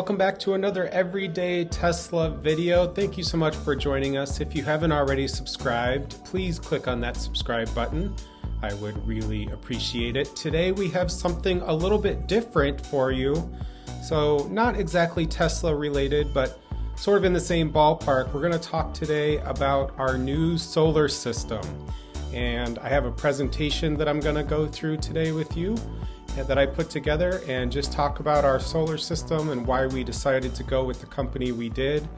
welcome back to another Everyday Tesla video. Thank you so much for joining us. If you haven't already subscribed, please click on that subscribe button. I would really appreciate it. Today we have something a little bit different for you. So not exactly Tesla related, but sort of in the same ballpark. We're going to talk today about our new solar system. And I have a presentation that I'm going to go through today with you that I put together and just talk about our solar system and why we decided to go with the company we did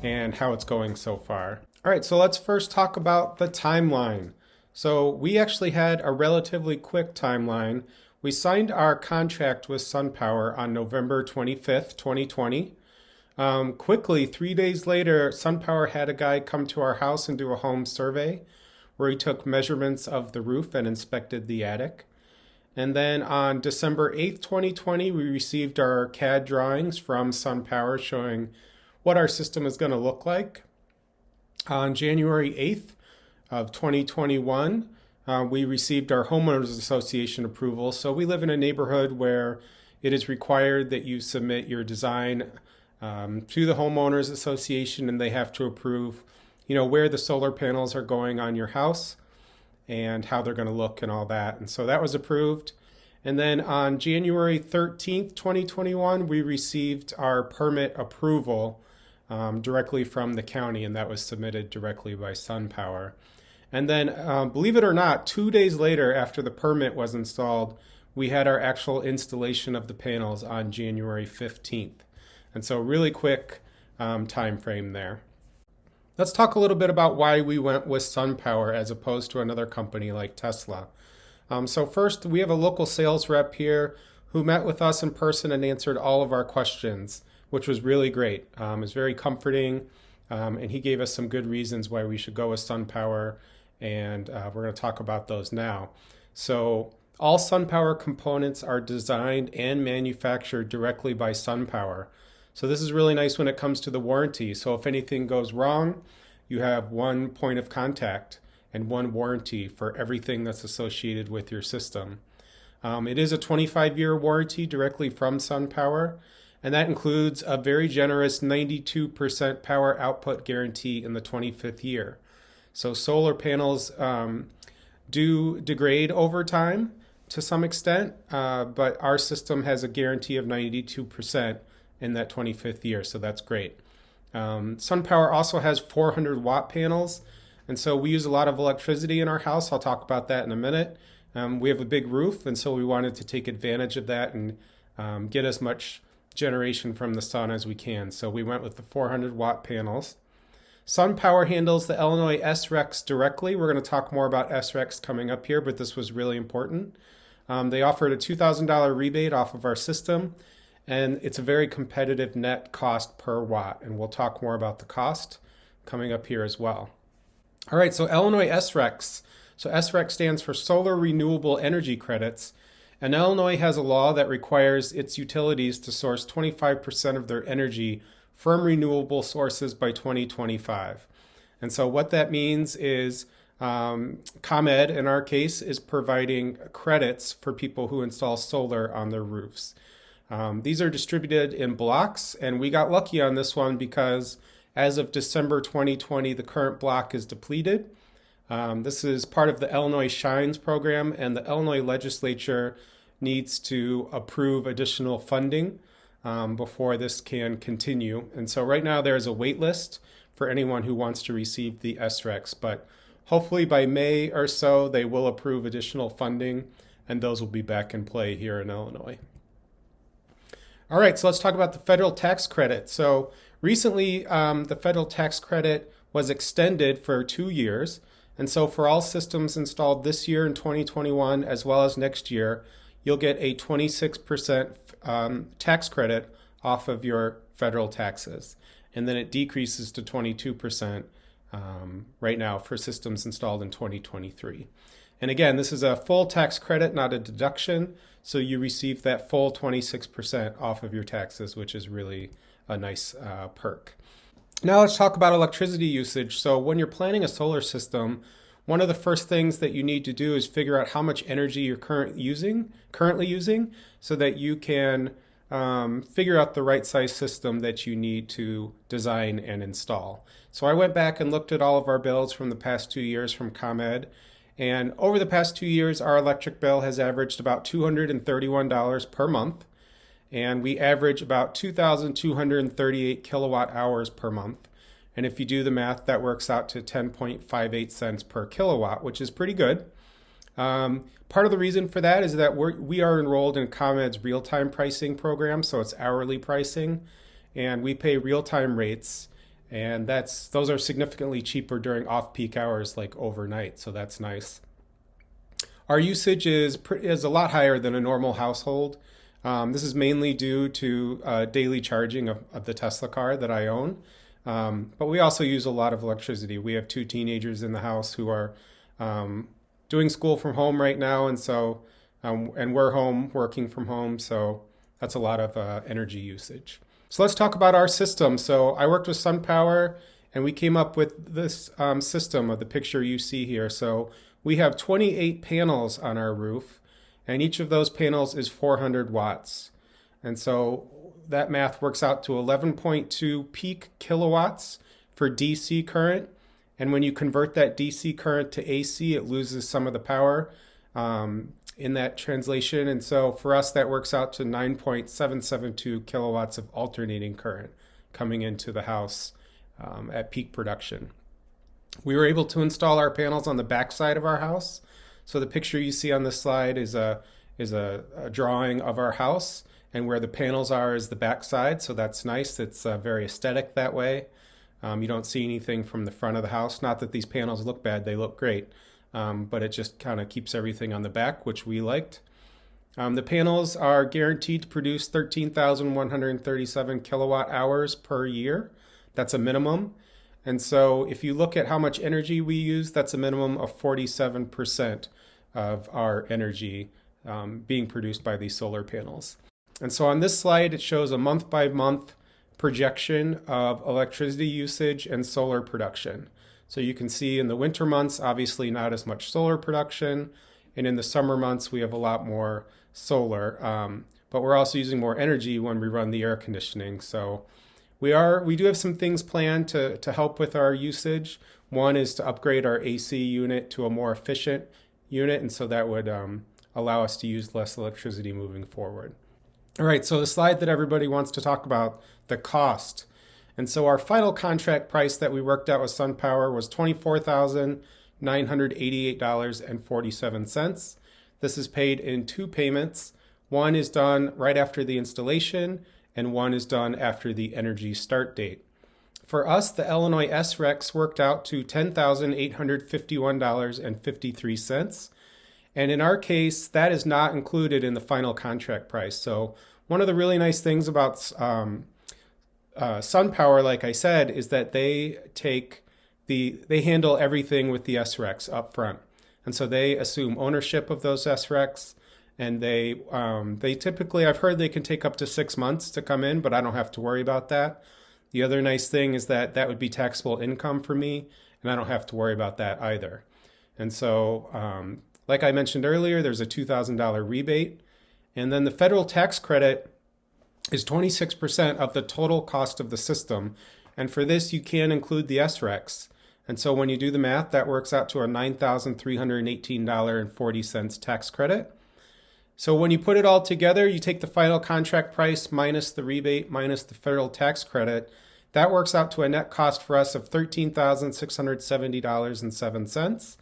and how it's going so far. All right, so let's first talk about the timeline. So we actually had a relatively quick timeline. We signed our contract with SunPower on November 25th, 2020. Quickly, 3 days later, SunPower had a guy come to our house and do a home survey where he took measurements of the roof and inspected the attic. And then on December 8th, 2020, we received our CAD drawings from SunPower showing what our system is going to look like. On January 8th of 2021, we received our Homeowners Association approval. So we live in a neighborhood where it is required that you submit your design to the Homeowners Association, and they have to approve, where the solar panels are going on your house and how they're going to look and all that. And so that was approved. And then on January 13th, 2021, we received our permit approval directly from the county, and that was submitted directly by SunPower. And then, believe it or not, 2 days later after the permit was installed, we had our actual installation of the panels on January 15th. And so really quick time frame there. Let's talk a little bit about why we went with SunPower as opposed to another company like Tesla. So first, we have a local sales rep here who met with us in person and answered all of our questions, which was really great. It was very comforting, and he gave us some good reasons why we should go with SunPower, and we're going to talk about those now. So all SunPower components are designed and manufactured directly by SunPower. So this is really nice when it comes to the warranty. So if anything goes wrong, you have one point of contact and one warranty for everything that's associated with your system. It is a 25-year warranty directly from SunPower, and that includes a very generous 92% power output guarantee in the 25th year. So solar panels do degrade over time to some extent, but our system has a guarantee of 92% in that 25th year, so that's great. SunPower also has 400 watt panels, and so we use a lot of electricity in our house. I'll talk about that in a minute. We have a big roof, and so we wanted to take advantage of that and get as much generation from the sun as we can. So we went with the 400 watt panels. SunPower handles the Illinois SRECs directly. We're going to talk more about SRECs coming up here, but this was really important. They offered a $2,000 rebate off of our system, and it's a very competitive net cost per watt, and we'll talk more about the cost coming up here as well. All right, so Illinois SRECs. So SREC stands for Solar Renewable Energy Credits, and Illinois has a law that requires its utilities to source 25% of their energy from renewable sources by 2025. And so what that means is ComEd, in our case, is providing credits for people who install solar on their roofs. These are distributed in blocks, and we got lucky on this one because as of December 2020, the current block is depleted. This is part of the Illinois Shines program, and the Illinois legislature needs to approve additional funding before this can continue. And so right now there is a wait list for anyone who wants to receive the SRECs, but hopefully by May or so they will approve additional funding, and those will be back in play here in Illinois. All right, so let's talk about the federal tax credit. So recently, the federal tax credit was extended for 2 years. And so for all systems installed this year in 2021, as well as next year, you'll get a 26% tax credit off of your federal taxes. And then it decreases to 22% right now for systems installed in 2023. And again, this is a full tax credit, not a deduction. So you receive that full 26% off of your taxes, which is really a nice perk. Now let's talk about electricity usage. So when you're planning a solar system, one of the first things that you need to do is figure out how much energy you're currently using so that you can figure out the right size system that you need to design and install. So I went back and looked at all of our bills from the past 2 years from ComEd. And over the past 2 years, our electric bill has averaged about $231 per month. And we average about 2,238 kilowatt hours per month. And if you do the math, that works out to 10.58 cents per kilowatt, which is pretty good. Part of the reason for that is that we are enrolled in ComEd's real-time pricing program, so it's hourly pricing, and we pay real-time rates, and those are significantly cheaper during off-peak hours like overnight, so that's nice. Our usage is a lot higher than a normal household. This is mainly due to daily charging of the Tesla car that I own, but we also use a lot of electricity. We have 2 teenagers in the house who are doing school from home right now, and so and we're home working from home, so that's a lot of energy usage. So let's talk about our system. So I worked with SunPower, and we came up with this system of the picture you see here. So we have 28 panels on our roof, and each of those panels is 400 watts. And so that math works out to 11.2 peak kilowatts for DC current. And when you convert that DC current to AC, it loses some of the power in that translation. And so for us, that works out to 9.772 kilowatts of alternating current coming into the house at peak production. We were able to install our panels on the back side of our house. So the picture you see on this slide is a drawing of our house, and where the panels are is the back side. So that's nice. It's very aesthetic that way. You don't see anything from the front of the house. Not that these panels look bad, they look great. But it just kind of keeps everything on the back, which we liked. The panels are guaranteed to produce 13,137 kilowatt hours per year. That's a minimum. And so if you look at how much energy we use, that's a minimum of 47% of our energy being produced by these solar panels. And so on this slide, it shows a month by month projection of electricity usage and solar production. So you can see in the winter months, obviously not as much solar production, and in the summer months we have a lot more solar, but we're also using more energy when we run the air conditioning. So we do have some things planned to help with our usage. One is to upgrade our AC unit to a more efficient unit, and so that would allow us to use less electricity moving forward. All right, so the slide that everybody wants to talk about, the cost. And so our final contract price that we worked out with SunPower was $24,988.47. This is paid in 2 payments. One is done right after the installation, and one is done after the energy start date. For us, the Illinois SRECs worked out to $10,851.53. And in our case, that is not included in the final contract price. So one of the really nice things about SunPower, like I said, is that they handle everything with the SRECs up front. And so they assume ownership of those SRECs, and they typically, I've heard they can take up to 6 months to come in, but I don't have to worry about that. The other nice thing is that that would be taxable income for me, and I don't have to worry about that either. And so, like I mentioned earlier, there's a $2,000 rebate, and then the federal tax credit is 26% of the total cost of the system. And for this, you can include the SRECs. And so when you do the math, that works out to a $9,318.40 tax credit. So when you put it all together, you take the final contract price minus the rebate minus the federal tax credit. That works out to a net cost for us of $13,670.07.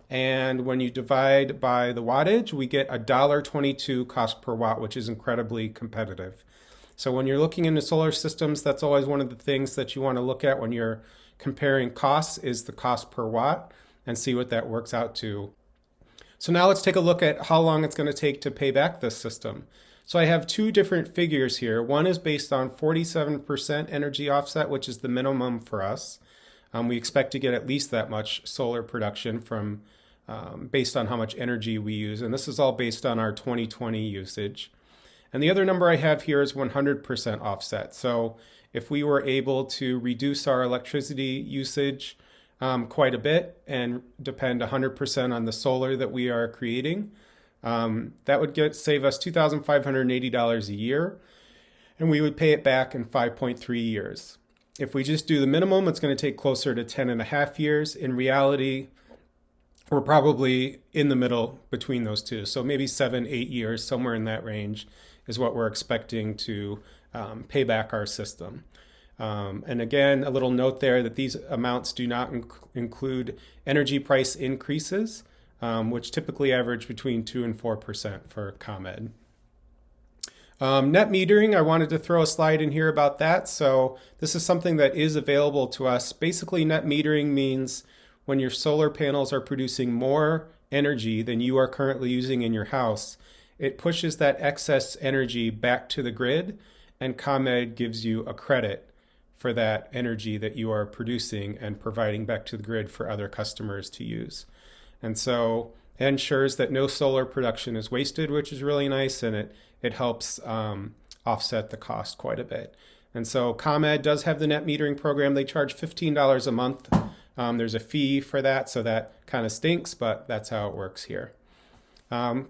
And when you divide by the wattage, we get $1.22 cost per watt, which is incredibly competitive. So when you're looking into solar systems, that's always one of the things that you want to look at when you're comparing costs, is the cost per watt, and see what that works out to. So now let's take a look at how long it's going to take to pay back this system. So I have 2 different figures here. One is based on 47% energy offset, which is the minimum for us. We expect to get at least that much solar production from based on how much energy we use. And this is all based on our 2020 usage. And the other number I have here is 100% offset. So if we were able to reduce our electricity usage quite a bit and depend 100% on the solar that we are creating, that would save us $2,580 a year. and we would pay it back in 5.3 years. If we just do the minimum, it's going to take closer to 10.5 years. In reality, we're probably in the middle between those two. So maybe 7-8 years, somewhere in that range, is what we're expecting to pay back our system. And again, a little note there that these amounts do not include energy price increases, which typically average between 2 and 4% for ComEd. Net metering, I wanted to throw a slide in here about that. So this is something that is available to us. Basically, net metering means when your solar panels are producing more energy than you are currently using in your house, it pushes that excess energy back to the grid, and ComEd gives you a credit for that energy that you are producing and providing back to the grid for other customers to use. And so it ensures that no solar production is wasted, which is really nice, and it helps offset the cost quite a bit. And so ComEd does have the net metering program. They charge $15 a month. There's a fee for that, so that kind of stinks, but that's how it works here.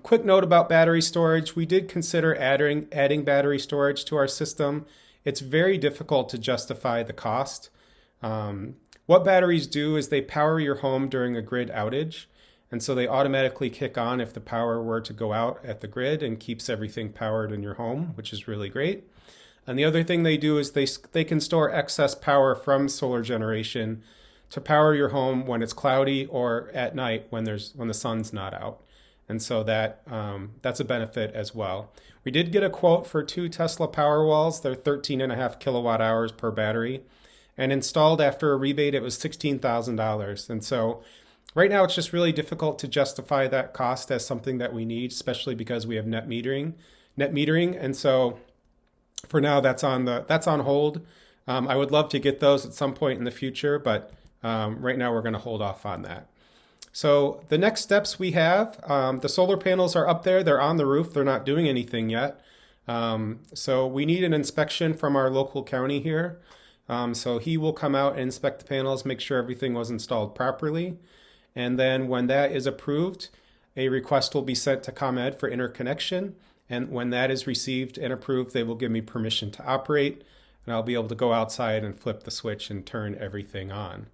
Quick note about battery storage. We did consider adding battery storage to our system. It's very difficult to justify the cost. What batteries do is they power your home during a grid outage, and so they automatically kick on if the power were to go out at the grid and keeps everything powered in your home, which is really great. And the other thing they do is they can store excess power from solar generation to power your home when it's cloudy or at night when the sun's not out. And so that's a benefit as well. We did get a quote for 2 Tesla Powerwalls. They're 13.5 kilowatt hours per battery. And installed after a rebate, it was $16,000. And so right now it's just really difficult to justify that cost as something that we need, especially because we have net metering. And so for now, that's on hold. I would love to get those at some point in the future, but right now we're going to hold off on that. So the next steps we have, the solar panels are up there. They're on the roof. They're not doing anything yet. So we need an inspection from our local county here. So he will come out and inspect the panels, make sure everything was installed properly. And then when that is approved, a request will be sent to ComEd for interconnection. And when that is received and approved, they will give me permission to operate. And I'll be able to go outside and flip the switch and turn everything on.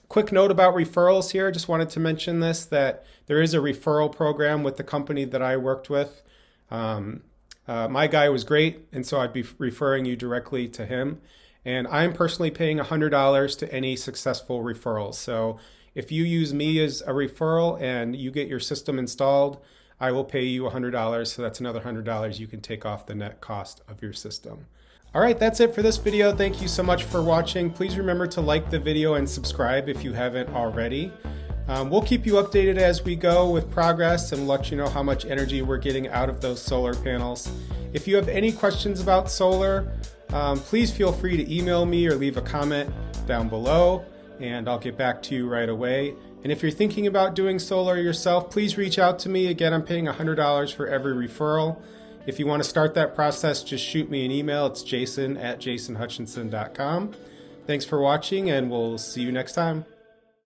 Quick note about referrals here. Just wanted to mention this, that there is a referral program with the company that I worked with. My guy was great, and so I'd be referring you directly to him. And I'm personally paying $100 to any successful referrals. So if you use me as a referral and you get your system installed, I will pay you $100. So that's another $100 you can take off the net cost of your system. All right, that's it for this video. Thank you so much for watching. Please remember to like the video and subscribe if you haven't already. We'll keep you updated as we go with progress and let you know how much energy we're getting out of those solar panels. If you have any questions about solar, please feel free to email me or leave a comment down below, and I'll get back to you right away. And if you're thinking about doing solar yourself, please reach out to me. Again, I'm paying $100 for every referral. If you want to start that process, just shoot me an email. It's jason@jasonhutchinson.com. Thanks for watching, and we'll see you next time.